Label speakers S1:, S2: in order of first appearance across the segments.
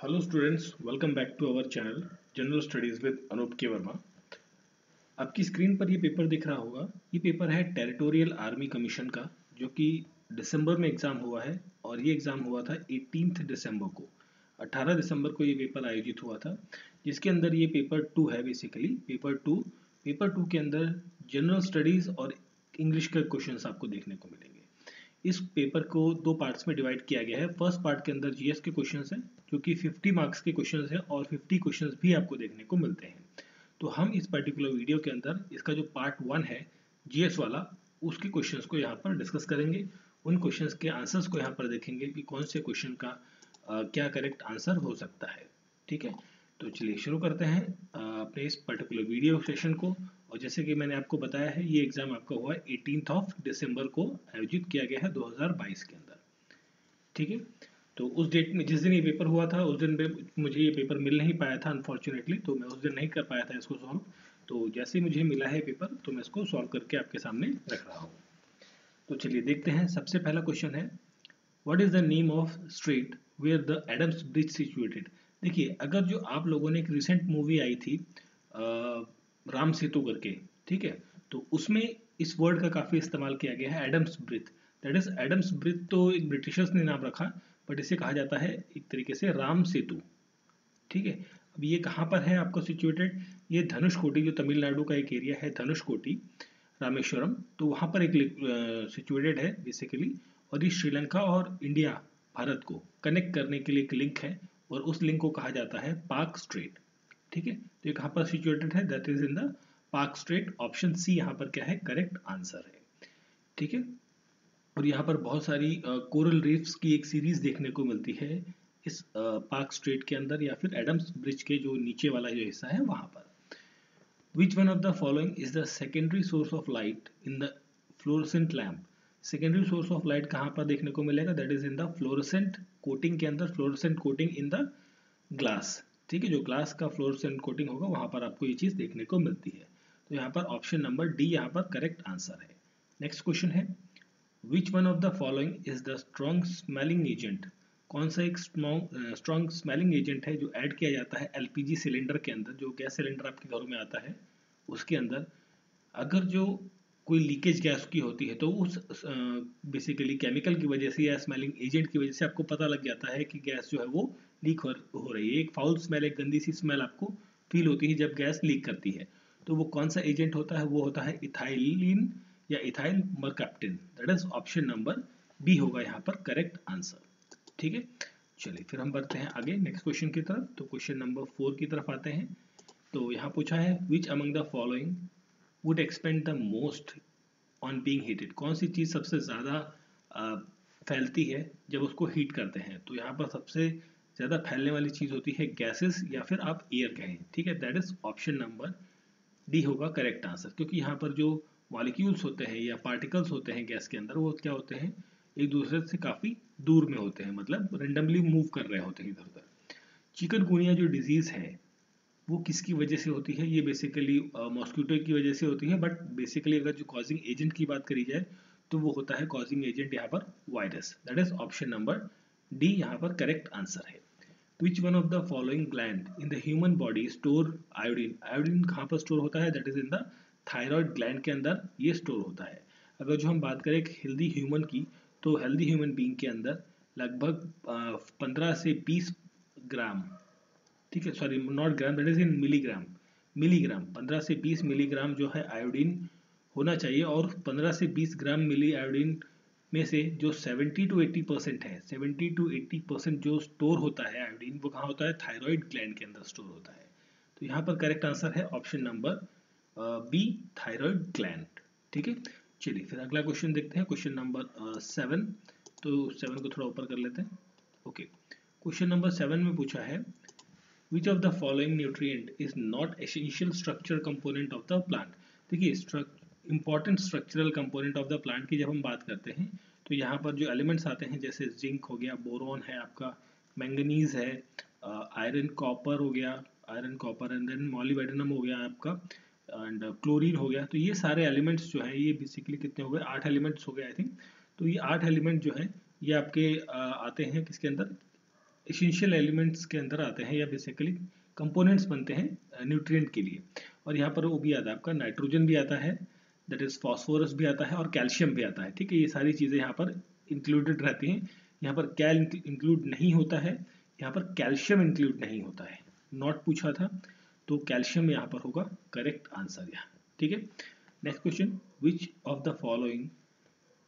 S1: Hello students, welcome back to our channel general studies with Anoop K Verma. आपकी screen पर ये paper दिख रहा होगा। ये पेपर है टेरिटोरियल आर्मी कमीशन का, जो कि दिसंबर में एग्ज़ाम हुआ है और ये एग्ज़ाम हुआ था 18 दिसंबर को। 18 दिसंबर को ये पेपर आयोजित हुआ था, जिसके अंदर ये पेपर 2 है। बेसिकली पेपर 2 के अंदर जनरल स्टडीज़ और इंग्लिश के क्वेश्चंस आपको देखने को मिलेंगे। इस पेपर को दो पार्ट्स में डिवाइड किया गया है। फर्स्ट पार्ट के अंदर जीएस के क्वेश्चंस हैं, जो कि 50 मार्क्स के क्वेश्चंस हैं और 50 क्वेश्चंस भी आपको देखने को मिलते हैं। तो हम इस पर्टिकुलर वीडियो के अंदर इसका जो पार्ट 1 है जीएस वाला, उसके क्वेश्चंस को यहाँ पर डिस्कस करेंगे। उन क्वेश्चंस के आंसर्स को यहाँ पर देखेंगे कि कौन से क्वेश्चन का क्या करेक्ट आंसर हो सकता है। ठीक है, तो चलिए शुरू करते हैं अपने इस पर्टिकुलर वीडियो सेशन को। और जैसे कि मैंने आपको बताया है, ये एग्जाम आपका हुआ है 18 दिसंबर को आयोजित किया गया है 2022 के अंदर। ठीक है, तो उस डेट में जिस दिन ये पेपर हुआ था उस दिन पे मुझे ये पेपर मिल नहीं पाया था अनफॉर्चुनेटली, तो मैं उस दिन नहीं कर पाया था इसको सॉल्व। तो जैसे ही मुझे मिला है पेपर, तो मैं इसको सॉल्व करके आपके सामने रख रहा हूँ। तो चलिए देखते हैं। सबसे पहला क्वेश्चन है, what is the name of street where the Adam's Bridge situated. देखिए, अगर जो आप लोगों ने एक रिसेंट मूवी आई थी राम सेतु करके, ठीक है, तो उसमें इस वर्ड का काफ़ी इस्तेमाल किया गया है, Adam's Bridge. That is Adam's Bridge तो एक ब्रिटिशर्स ने नाम रखा, बट इसे कहा जाता है एक तरीके से राम सेतु। ठीक है, अब ये कहाँ पर है आपको सिचुएटेड? ये धनुषकोटी, जो तमिलनाडु का एक एरिया है धनुषकोटी, रामेश्वरम, तो वहाँ पर एक सिचुएटेड है बेसिकली। और ये श्रीलंका और इंडिया, भारत को कनेक्ट करने के लिए एक लिंक है, और उस लिंक को कहा जाता है पार्क स्ट्रेट। ठीक है, तो ये कहाँ पर सिचुएटेड है? That is in the Palk Strait. Option C यहाँ पर क्या है? करेक्ट आंसर है। ठीक है, और यहाँ पर बहुत सारी कोरल रीफ्स की एक सीरीज देखने को मिलती है इस पार्क स्ट्रेट के अंदर, या फिर एडम्स ब्रिज के जो नीचे वाला जो हिस्सा है वहाँ पर। Which one of the following is the secondary source of light in the fluorescent lamp? Secondary source of light कहाँ पर देखने को मिलेगा? That is in the fluorescent coating के अंदर, fluorescent coating in the glass. ठीक है, जो ग्लास का फ्लोरोसेंट कोटिंग होगा वहाँ पर आपको ये चीज़ देखने को मिलती है। तो यहाँ पर ऑप्शन नंबर डी यहाँ पर करेक्ट आंसर है। नेक्स्ट क्वेश्चन है, which one of the following is the strong smelling agent? कौन सा एक स्ट्रॉन्ग स्मेलिंग एजेंट है जो ऐड किया जाता है एलपीजी सिलेंडर के अंदर, जो गैस सिलेंडर आपके घरों में आता है उसके अंदर? अगर जो कोई लीकेज गैस की होती है, तो उस बेसिकली केमिकल की वजह से या स्मेलिंग एजेंट की वजह से आपको पता लग जाता है कि गैस जो है वो लीक हो रही है। एक फाउल स्मेल, एक गंदी सी स्मेल आपको फील होती है जब गैस लीक करती है। तो वो कौन सा एजेंट होता है? वो होता है इथाइलिन या ethyl mercaptan. That is option number B होगा यहाँ पर करेक्ट आंसर। ठीक है, चलिए फिर हम बढ़ते हैं आगे नेक्स्ट क्वेश्चन की तरफ। तो क्वेश्चन नंबर 4 की तरफ आते हैं। तो यहाँ पूछा है, which among the following would expand the most on being heated? कौन सी चीज़ सबसे ज़्यादा फैलती है जब उसको हीट करते हैं? तो यहाँ पर सबसे ज़्यादा फैलने वाली चीज़ होती है गैसेस, या फिर आप एयर कहें। ठीक है, that is option number D होगा करेक्ट आंसर। क्योंकि यहाँ पर जो मॉलिक्यूल्स होते हैं या पार्टिकल्स होते हैं गैस के अंदर, वो क्या होते हैं? एक दूसरे से काफ़ी दूर में होते हैं, मतलब रेंडमली मूव कर रहे होते हैं इधर उधर। चिकनगुनिया जो डिजीज़ है वो किसकी वजह से होती है? ये बेसिकली मॉस्किटो की वजह से होती है, बट बेसिकली अगर जो कॉजिंग एजेंट की बात करी जाए तो वो होता है कॉजिंग एजेंट यहाँ पर virus. That is option number D यहाँ पर करेक्ट आंसर है। Which one of the following gland in the human body store iodine? Iodine कहाँ पर स्टोर होता है? That is in the thyroid gland के अंदर ये स्टोर होता है। अगर जो हम बात करें एक हेल्दी ह्यूमन की, तो हेल्दी ह्यूमन बीइंग के अंदर लगभग 15 से 20 ग्राम, ठीक है, sorry not gram, that is in milligram, milligram 15 से 20 मिलीग्राम जो है आयोडीन होना चाहिए। और 15 से 20 ग्राम मिली आयोडीन में से जो 70 टू 80% है, 70 टू 80% जो स्टोर होता है आयोडीन, वो कहाँ होता है? थायराइड ग्लैंड के अंदर स्टोर होता है। तो यहाँ पर करेक्ट आंसर है option number B, thyroid gland. ठीक है, चलिए फिर अगला क्वेश्चन देखते हैं, क्वेश्चन नंबर 7। तो 7 को थोड़ा ऊपर कर लेते हैं। ओके, क्वेश्चन नंबर 7 में पूछा है, Which of the following nutrient is not essential structural component of the plant? देखिए, important structural component of the plant की जब हम बात करते हैं, तो यहाँ पर जो एलिमेंट्स आते हैं जैसे जिंक हो गया, बोरॉन है आपका, मैंगनीज है, आयरन कॉपर हो गया, iron copper and then molybdenum हो गया आपका, एंड क्लोरीन हो गया। तो ये सारे एलिमेंट्स जो है ये बेसिकली कितने हो गए? 8 एलिमेंट्स हो गए आई थिंक। तो ये 8 एलिमेंट जो है ये आपके आते हैं किसके अंदर? एसेंशियल एलिमेंट्स के अंदर आते हैं या बेसिकली कंपोनेंट्स बनते हैं न्यूट्रिएंट के लिए। और यहाँ पर वो भी आता है आपका, नाइट्रोजन भी आता है, दैट इज फॉस्फोरस भी आता है और कैल्शियम भी आता है। ठीक है, ये सारी चीज़ें यहाँ पर इंक्लूडेड रहती हैं। यहाँ पर क्या इंक्लूड नहीं होता है, यहाँ पर कैल्शियम इंक्लूड नहीं होता है, नॉट पूछा था, तो कैल्शियम यहाँ पर होगा करेक्ट आंसर यहाँ। ठीक है, next question, which of the following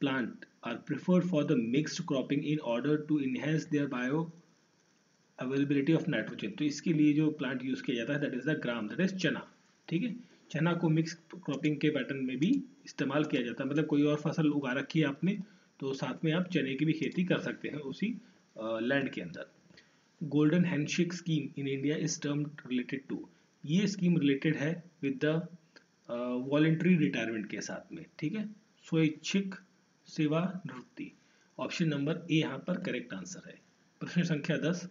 S1: plant are preferred for the mixed cropping in order to enhance their bio availability of nitrogen। तो इसके लिए जो प्लांट यूज किया जाता है that is the gram, that is चना। ठीक है, चना को मिक्स क्रॉपिंग के पैटर्न में भी इस्तेमाल किया जाता है, मतलब कोई और फसल उगा रखी है आपने तो साथ में आप चने की भी खेती कर सकते हैं उसी लैंड के अंदर। Golden handshake scheme in India is term related to, ये स्कीम रिलेटेड है विद द वॉलेंट्री रिटायरमेंट के साथ में। ठीक है, स्वैच्छिक सेवानिवृत्ति, ऑप्शन नंबर ए यहाँ पर करेक्ट आंसर है। प्रश्न संख्या 10,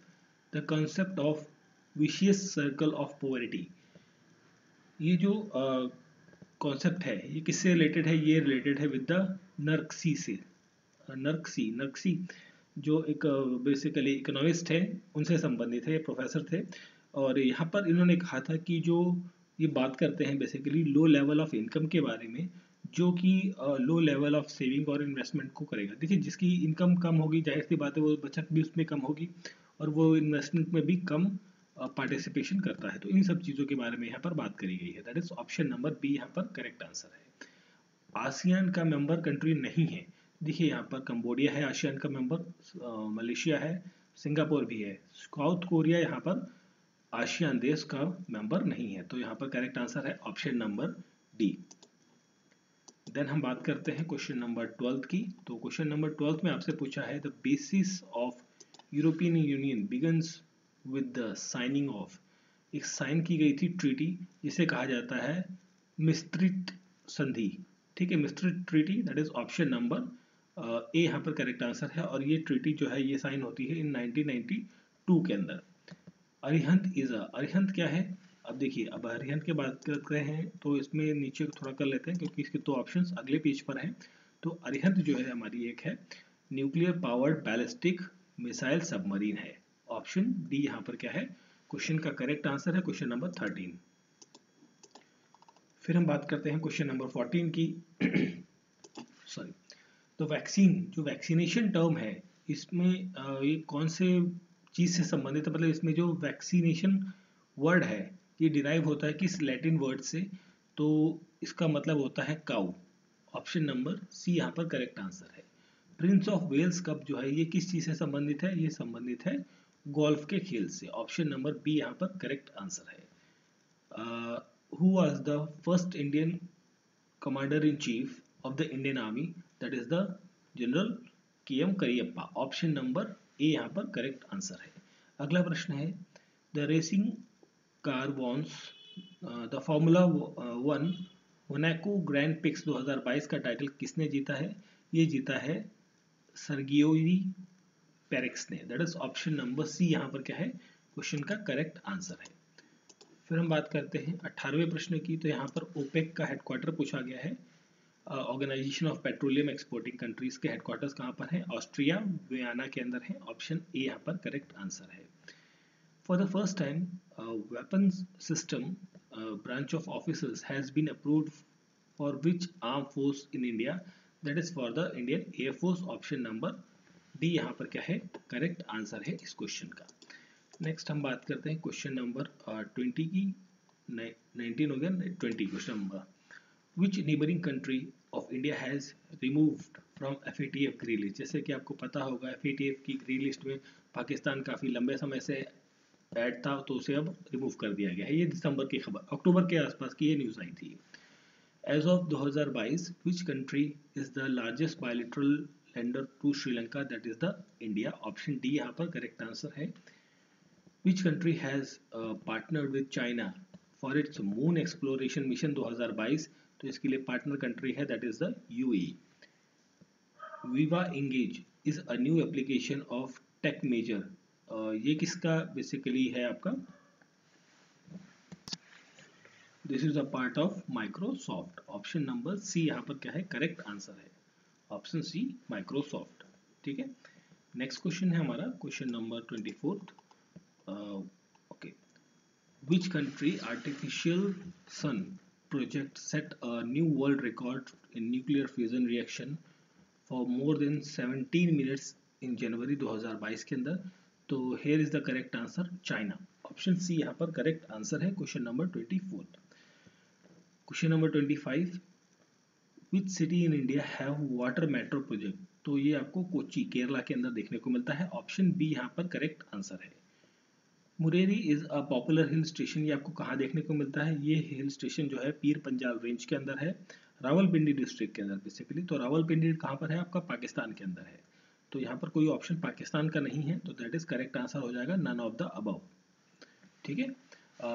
S1: the concept of vicious circle of poverty, ये जो कॉन्सेप्ट है ये किससे रिलेटेड है, ये रिलेटेड है विद द नर्क्सी से। नर्क्सी जो एक बेसिकली इकोनॉमिस्ट है उनसे संबंधित है, ये प्रोफेसर थे। और यहाँ पर इन्होंने कहा था कि जो ये बात करते हैं basically low level of income के बारे में, जो कि लो लेवल ऑफ सेविंग और इन्वेस्टमेंट को करेगा। देखिए, जिसकी इनकम कम होगी जाहिर सी बात है वो बचत भी उसमें कम होगी और वो इन्वेस्टमेंट में भी कम पार्टिसिपेशन करता है। तो इन सब चीज़ों के बारे में यहाँ पर बात करी गई है, that is option number B यहाँ पर करेक्ट आंसर है। आसियान का मेंबर कंट्री नहीं है, देखिए यहाँ पर कंबोडिया है आसियान का मेंबर, मलेशिया है, सिंगापुर भी है, साउथ कोरिया यहाँ पर आसियान देश का मेंबर नहीं है, तो यहाँ पर करेक्ट आंसर है ऑप्शन नंबर डी। देन हम बात करते हैं क्वेश्चन नंबर 12 की। तो क्वेश्चन नंबर 12 में आपसे पूछा है the basis of European union begins with the signing off, एक साइन की गई थी ट्रीटी जिसे कहा जाता है मिस्ट्रिट संधि। ठीक है, मिस्ट्रिट treaty, that is option number A यहाँ पर करेक्ट आंसर है। और ये ट्रीटी जो है ये साइन होती है इन 1992 के अंदर। अरिहंत अरिहंत क्या है, अब देखिए, अब अरिहंत की बात कर रहे हैं तो इसमें नीचे थोड़ा कर लेते हैं क्योंकि इसके 2 ऑप्शंस अगले पेज पर हैं। तो अरिहंत जो है हमारी एक है nuclear powered ballistic missile submarine है, ऑप्शन डी यहाँ पर क्या है क्वेश्चन का करेक्ट आंसर है, क्वेश्चन नंबर 13। फिर हम बात करते हैं क्वेश्चन नंबर 14 की। सॉरी, तो वैक्सीन, जो वैक्सीनेशन टर्म है इसमें ये कौन से चीज से संबंधित है, मतलब इसमें जो वैक्सीनेशन वर्ड है ये डिराइव होता है किस लैटिन वर्ड से, तो इसका मतलब होता है काउ, ऑप्शन नंबर सी यहाँ पर करेक्ट आंसर है। प्रिंस ऑफ वेल्स कप जो है ये किस चीज से संबंधित है, ये संबंधित है गोल्फ के खेल से, ऑप्शन नंबर बी यहाँ पर करेक्ट आंसर है। Who was the first Indian commander in chief of the Indian army, that is the general KM. Cariappa, option number A यहाँ पर करेक्ट आंसर है। अगला प्रश्न है the racing car won the formula 1 Monaco Grand Prix 2022 का title किसने जीता है, ये जीता है सर्गियोई पेरेक्स ने, that is option number C यहाँ पर क्या है क्वेश्चन का करेक्ट आंसर है। फिर हम बात करते हैं 18वें प्रश्न की। तो यहाँ पर ओपेक का हेडक्वार्टर पूछा गया है, organization of petroleum exporting countries के हेडक्वार्टर्स कहाँ पर हैं, ऑस्ट्रिया वियना के अंदर है, ऑप्शन ए यहाँ पर करेक्ट आंसर है। For the first time weapons system branch of officers has been approved for which armed force in India, that is for the Indian Air Force, option number D यहाँ पर क्या है correct answer है इस question का। Next हम बात करते हैं क्वेश्चन नंबर 20 की, 19 हो गया, 20 question number, which neighbouring country of India has removed from FATF grey list, जैसे कि आपको पता होगा FATF की ग्रे लिस्ट में पाकिस्तान काफ़ी लंबे समय से ऐड था तो उसे अब रिमूव कर दिया गया है, ये दिसंबर की खबर, अक्टूबर के आसपास की ये न्यूज़ आई थी। As of 2022 which country is the largest bilateral lender to Sri Lanka, that is the India, option D यहाँ पर करेक्ट आंसर है। Which country has partnered with China for its moon exploration mission 2022, तो इसके लिए पार्टनर कंट्री है that is the UAE। Viva Engage is a new application of tech major, ये किसका basically है आपका, this is a part of Microsoft, option number C यहाँ पर क्या है करेक्ट आंसर है, ऑप्शन सी माइक्रोसॉफ्ट। ठीक है, नेक्स्ट क्वेश्चन है हमारा question number 24। Okay, which country artificial sun project set a new world record in nuclear fusion reaction for more than 17 minutes in January 2022 के अंदर। तो here is the correct answer, China. Option C यहाँ पर correct answer है question number 24। Question number 25, which city in India have water metro project. तो ये आपको कोची केरला के अंदर देखने को मिलता है। ऑप्शन बी यहाँ पर करेक्ट आंसर है। Murree is a popular hill station, ये आपको कहाँ देखने को मिलता है? ये हिल स्टेशन जो है पीर पंजाल रेंज के अंदर है, रावलपिंडी डिस्ट्रिक्ट के अंदर बेसिकली। तो रावलपिंडी कहाँ पर है आपका? पाकिस्तान के अंदर है। तो यहाँ पर कोई ऑप्शन पाकिस्तान का नहीं है, तो दैट इज करेक्ट आंसर हो जाएगा नन ऑफ द अबव। ठीक है।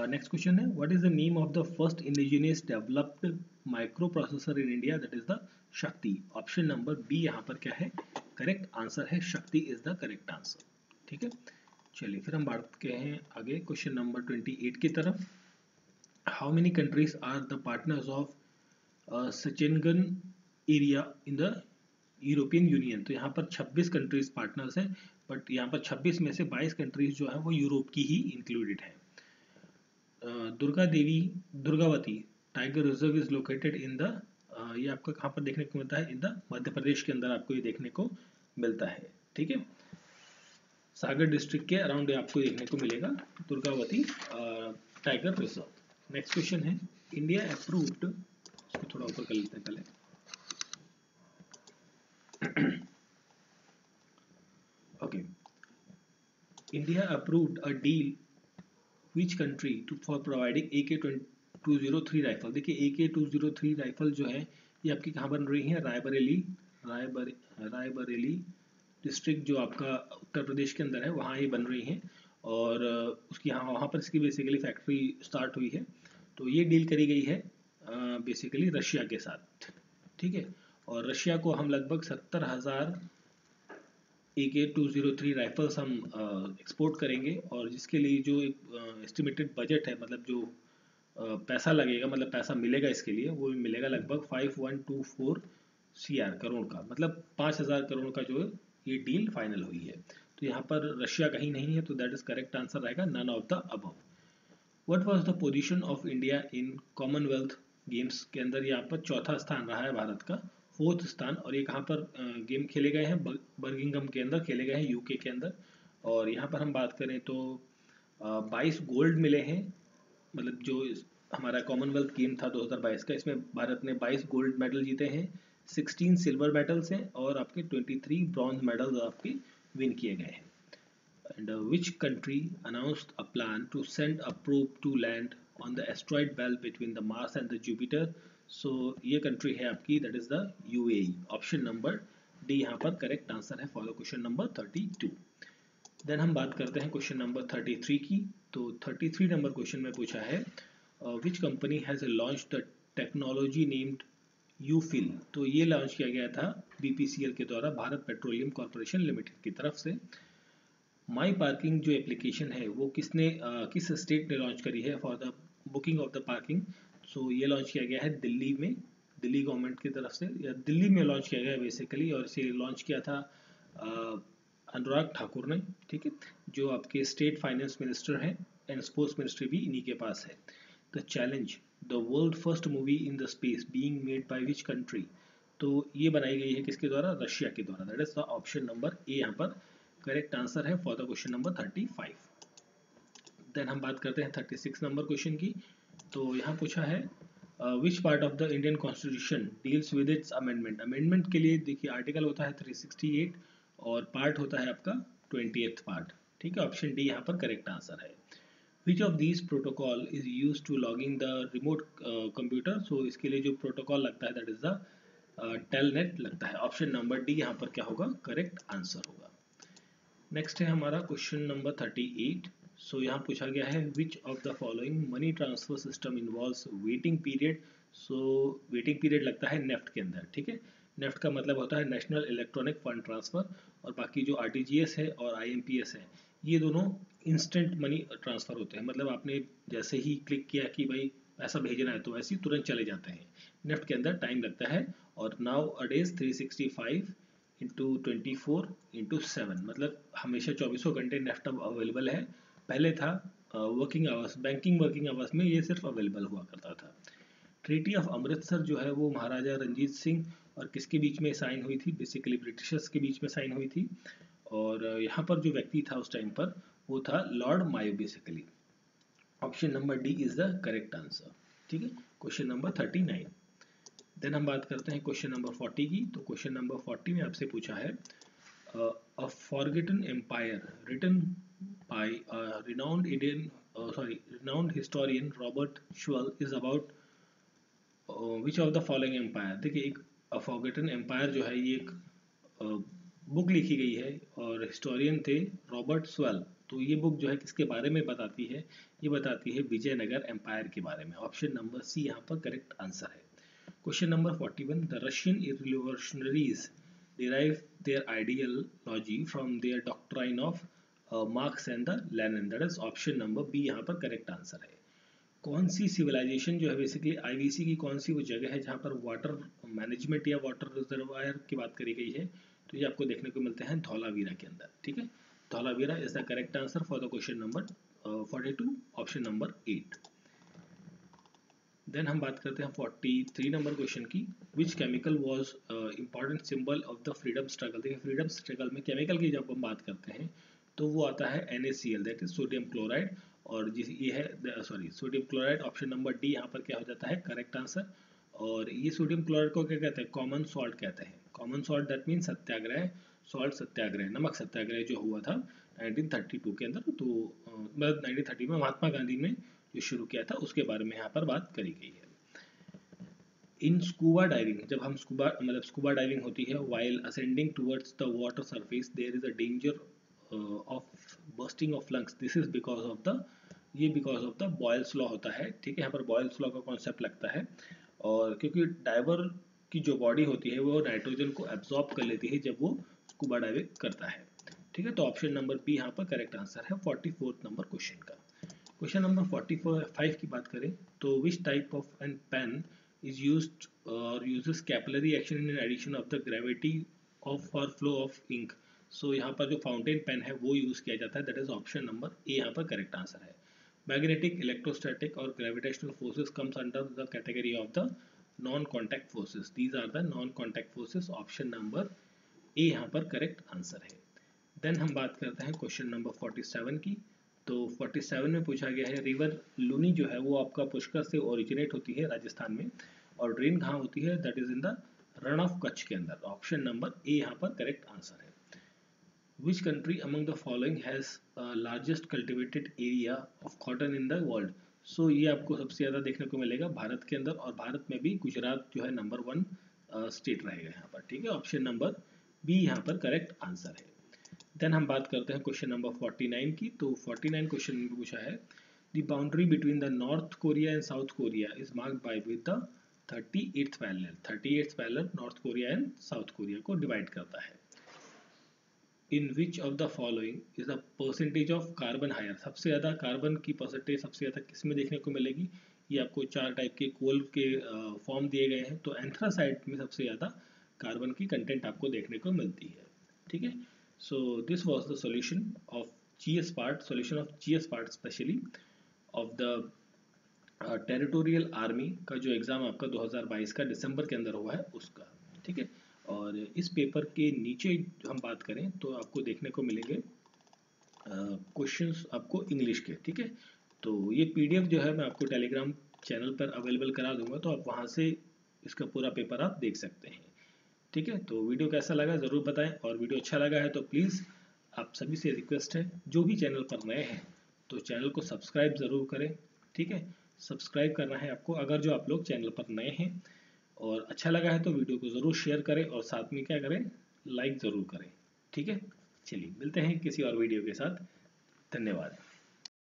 S1: नेक्स्ट क्वेश्चन है, what is the name of the first indigenous developed micro processor in India? That is the शक्ति। ऑप्शन नंबर बी यहाँ पर क्या है? करेक्ट आंसर है, शक्ति इज द करेक्ट आंसर। ठीक है, चलिए फिर हम बढ़ते हैं आगे क्वेश्चन नंबर 28 की तरफ। How many countries are the partners of Schengen area in the European Union? तो यहाँ पर 26 कंट्रीज पार्टनर्स हैं, बट यहाँ पर 26 में से 22 कंट्रीज जो है वो यूरोप की ही इंक्लूडेड है। Durgavati tiger reserve is located in the, ये आपको कहाँ पर देखने को मिलता है? इन द मध्य प्रदेश के अंदर आपको ये देखने को मिलता है। ठीक है, सागर डिस्ट्रिक्ट के अराउंड आपको देखने को मिलेगा Durgavati tiger reserve. Next question है, इंडिया अप्रूव्ड, इसको थोड़ा ऊपर कर लेते हैं पहले। Okay, India approved a deal which country to for providing AK-203 rifle. देखिए AK-203 राइफल जो है ये आपकी कहाँ बन रही है? रायबरेली डिस्ट्रिक्ट जो आपका उत्तर प्रदेश के अंदर है वहाँ ये बन रही हैं, और उसकी वहाँ पर इसकी बेसिकली फैक्ट्री स्टार्ट हुई है। तो ये डील करी गई है बेसिकली रशिया के साथ। ठीक है, और रशिया को हम लगभग 70,000 AK-203 राइफल्स हम एक्सपोर्ट करेंगे, और जिसके लिए जो एक एस्टिमेटेड बजट है, मतलब जो पैसा लगेगा, मतलब पैसा मिलेगा इसके लिए, वो मिलेगा लगभग 5124 CR करोड़ का, मतलब 5,000 करोड़ का जो ये डील फाइनल हुई है। तो यहाँ पर रशिया कहीं नहीं है, तो दैट इज करेक्ट आंसर रहेगा none of the above. What was the position of India in Commonwealth Games के अंदर? यहाँ पर चौथा स्थान रहा है भारत का, 4th स्थान। और ये कहाँ पर गेम खेले गए हैं? बर्मिंघम के अंदर खेले गए हैं, यूके के अंदर। और यहाँ पर हम बात करें तो 22 गोल्ड मिले हैं, मतलब जो हमारा कॉमनवेल्थ गेम था 2022 का, इसमें भारत ने 22 गोल्ड मेडल जीते हैं, 16 सिल्वर मेडल्स हैं, और आपके 23 ब्रॉन्ज मेडल्स आपके विन किए गए हैं। And which country announced a plan to send a probe to land on the asteroid belt between the Mars and the Jupiter? So ये कंट्री है आपकी, that is the UAE। Option number D यहाँ पर correct answer है for the question number 32। Then हम बात करते हैं क्वेश्चन नंबर 33 की। तो 33 नंबर क्वेश्चन में पूछा है, which company has launch the technology named Yufil. तो ये लॉन्च किया गया था BPCL के द्वारा, भारत पेट्रोलियम कॉर्पोरेशन लिमिटेड की तरफ से। माई पार्किंग जो एप्लीकेशन है वो किस स्टेट ने लॉन्च करी है for the booking of the parking? So ये लॉन्च किया गया है दिल्ली में, दिल्ली गवर्नमेंट की तरफ से, या दिल्ली में लॉन्च किया गया है बेसिकली, और इसे लॉन्च किया था अनुराग ठाकुर ने। ठीक है, जो आपके स्टेट फाइनेंस मिनिस्टर हैं, एंड स्पोर्ट्स मिनिस्ट्री भी इन्हीं के पास है। The challenge, the world first movie in the space being made by which country? तो ये बनाई गई है किसके द्वारा? रशिया के द्वारा। That is the option number A यहाँ पर करेक्ट आंसर है for the question number 35। Then हम बात करते हैं 36 नंबर क्वेश्चन की। तो यहाँ पूछा है, which part of the Indian constitution deals with its amendment? Amendment के लिए देखिए आर्टिकल होता है 368, और पार्ट होता है आपका 20th पार्ट। ठीक है, ऑप्शन डी यहाँ पर करेक्ट आंसर है। Which of these protocol is use to logging the remote computer? So इसके लिए जो प्रोटोकॉल लगता है दैट इज द टेलनेट लगता है। ऑप्शन नंबर डी यहाँ पर क्या होगा? करेक्ट आंसर होगा। नेक्स्ट है हमारा क्वेश्चन नंबर 38। सो यहाँ पूछा गया है, which of the following money transfer system involves waiting period? So waiting period लगता है नेफ्ट के अंदर। ठीक है, नेफ्ट का मतलब होता है नेशनल इलेक्ट्रॉनिक फंड ट्रांसफर, और बाकी जो RTGS है और IMPS है ये दोनों इंस्टेंट मनी ट्रांसफर होते हैं, मतलब आपने जैसे ही क्लिक किया कि भाई पैसा भेजना है तो वैसे ही तुरंत चले जाते हैं। नेफ्ट के अंदर टाइम लगता है, और नाउ अडेज 365 ×24/7, मतलब हमेशा 24 घंटे नेफ्ट अवेलेबल है। पहले था वर्किंग आवर्स, वर्किंग आवर्स में ये सिर्फ अवेलेबल हुआ करता था। ट्रीटी ऑफ अमृतसर जो है वो महाराजा रंजीत सिंह और किसके बीच में साइन हुई थी? बेसिकली ब्रिटिशर्स के बीच में साइन हुई थी। और यहाँ पर जो व्यक्ति था उस टाइम पर वो था Lord Mayo basically. Option number D is the correct answer. ठीक है, क्वेश्चन नंबर 39। देन हम बात करते हैं क्वेश्चन नंबर 40 की। तो क्वेश्चन नंबर 40 में आपसे पूछा है a forgotten empire written by renowned historian Robert Schull is about which of the following empire. देखिए, एक फॉरगेटन एम्पायर जो है ये एक बुक लिखी गई है और हिस्टोरियन थे रॉबर्ट स्वेल। तो ये बुक जो है किसके बारे में बताती है? ये बताती है विजयनगर एम्पायर के बारे में। ऑप्शन नंबर सी यहाँ पर करेक्ट आंसर है। Question number 41, the Russian revolutionaries derive their ideology from their doctrine of Marx and the Lenin, that is option number B यहाँ पर करेक्ट आंसर है। कौन सी सिविलाइजेशन जो है बेसिकली आईवीसी की कौन सी वो जगह है जहाँ पर वाटर मैनेजमेंट या वाटर रिजर्वायर की बात करी गई है? तो ये आपको देखने को मिलते हैं धौलावीरा के अंदर। ठीक है, Dholavira is the correct answer for the question number 42, option number 8। Then हम बात करते हैं 43 नंबर क्वेश्चन की। Which chemical was important symbol of the freedom struggle. देखिए, फ्रीडम स्ट्रगल में केमिकल की जब हम बात करते हैं तो वो आता है NaCl, that is sodium chloride. और जिस ये है sodium chloride, option number D यहाँ पर क्या हो जाता है करेक्ट आंसर। और ये सोडियम क्लोराइड को क्या कहते हैं? कॉमन सॉल्ट कहते हैं। Common salt that mean satyagraha, salt satyagraha, Namak Satyagraha जो हुआ था 1932 के अंदर। तो मतलब 1930 में महात्मा गांधी ने जो शुरू किया था उसके बारे में यहाँ पर बात करी गई है। इन स्कूबा डाइविंग, जब हम स्कूबा डाइविंग होती है, while ascending towards the water surface there is a danger of bursting of lungs. This is because of the Boyle's law होता है। ठीक है, यहाँ पर बॉयल्स लॉ का कॉन्सेप्ट लगता है। और क्योंकि डाइवर की जो बॉडी होती है वो नाइट्रोजन को एब्जॉर्ब कर लेती है जब वो स्कूबा डाइविंग करता है। ठीक है, तो ऑप्शन नंबर बी यहाँ पर करेक्ट आंसर है 44 नंबर क्वेश्चन का। क्वेश्चन नंबर 45 की बात करें तो which type of an pen is used or uses capillary action in addition of the gravity of or flow of ink। so यहाँ पर जो फाउंटेन पेन है वो यूज किया जाता है, that is option number A यहाँ पर करेक्ट आंसर है। मैग्नेटिक, इलेक्ट्रोस्टैटिक और gravitational forces comes under the category of the non contact forces. These are the non contact forces, option number A यहाँ पर करेक्ट आंसर है। Then हम बात करते हैं क्वेश्चन नंबर 47 की। तो 47 में पूछा गया है रिवर लूनी जो है वो आपका पुष्कर से ओरिजिनेट होती है राजस्थान में, और ड्रेन कहाँ होती है? That is in the Rann of Kutch के अंदर। ऑप्शन नंबर ए यहाँ पर करेक्ट आंसर है। Which country among the following has largest cultivated area of cotton in the world. So ये आपको सबसे ज़्यादा देखने को मिलेगा भारत के अंदर, और भारत में भी गुजरात जो है नंबर 1 स्टेट रहेगा यहाँ पर। ठीक है, ऑप्शन नंबर बी यहाँ पर करेक्ट आंसर है। देन हम बात करते हैं क्वेश्चन नंबर 49 की। तो 49 क्वेश्चन में पूछा है the boundary between the North Korea and South Korea is marked by with the 38th parallel. 38th parallel North Korea and South Korea को डिवाइड करता है। In which of the following is the percentage of carbon higher. सबसे ज़्यादा carbon की percentage सबसे ज़्यादा किस में देखने को मिलेगी? ये आपको 4 टाइप के कोल के फॉर्म दिए गए हैं। तो एंथ्रासाइट में सबसे ज़्यादा कार्बन की कंटेंट आपको देखने को मिलती है। ठीक है, so this was the solution of GS part specially of the territorial army का जो एग्ज़ाम आपका 2022 का दिसंबर के अंदर हुआ है उसका। ठीक है, और इस पेपर के नीचे हम बात करें तो आपको देखने को मिलेंगे क्वेश्चंस आपको इंग्लिश के। ठीक है, तो ये PDF जो है मैं आपको टेलीग्राम चैनल पर अवेलेबल करा दूंगा, तो आप वहाँ से इसका पूरा पेपर आप देख सकते हैं। ठीक है, तो वीडियो कैसा लगा ज़रूर बताएं, और वीडियो अच्छा लगा है तो प्लीज़ आप सभी से रिक्वेस्ट है जो भी चैनल पर नए हैं तो चैनल को सब्सक्राइब ज़रूर करें। ठीक है, सब्सक्राइब करना है आपको अगर जो आप लोग चैनल पर नए हैं, और अच्छा लगा है तो वीडियो को ज़रूर शेयर करें और साथ में क्या करें, लाइक ज़रूर करें। ठीक है, चलिए मिलते हैं किसी और वीडियो के साथ। धन्यवाद।